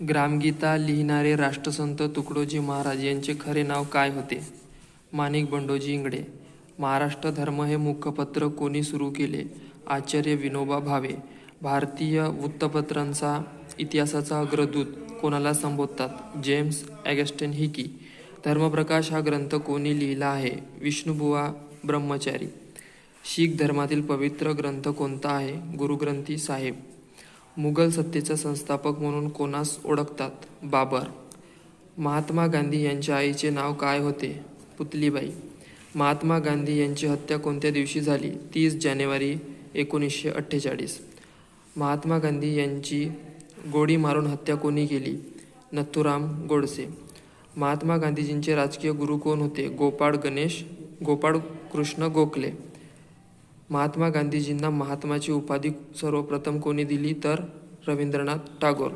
ग्रामगीता लिहिणारे राष्ट्रसंत तुकडोजी महाराज यांचे खरे नाव काय होते? माणिक बंडोजी इंगडे. महाराष्ट्र धर्म हे मुखपत्र कोणी सुरू केले? आचार्य विनोबा भावे. भारतीय वृत्तपत्रांचा इतिहासाचा अग्रदूत कोणाला संबोधतात? James ॲगस्टिन Hicky. धर्मप्रकाश हा ग्रंथ कोणी लिहिला आहे? विष्णुबुवा ब्रह्मचारी. शीख धर्मातील पवित्र ग्रंथ कोणता आहे? गुरुग्रंथी साहेब. मुघल सत्तेचा संस्थापक म्हणून कोणास ओळखतात? बाबर. महात्मा गांधी यांच्या आईचे नाव काय होते? पुतलीबाई. महात्मा गांधी यांची हत्या कोणत्या दिवशी झाली? 30 जानेवारी 1948. महात्मा गांधी यांची गोळी मारून हत्या कोणी केली? नथुराम गोडसे. महात्मा गांधीजींचे राजकीय गुरु कोण होते? गोपाळ कृष्ण गोखले. महात्मा गांधीजींना महात्माची उपाधी सर्वप्रथम कोणी दिली? तर रवींद्रनाथ टागोर.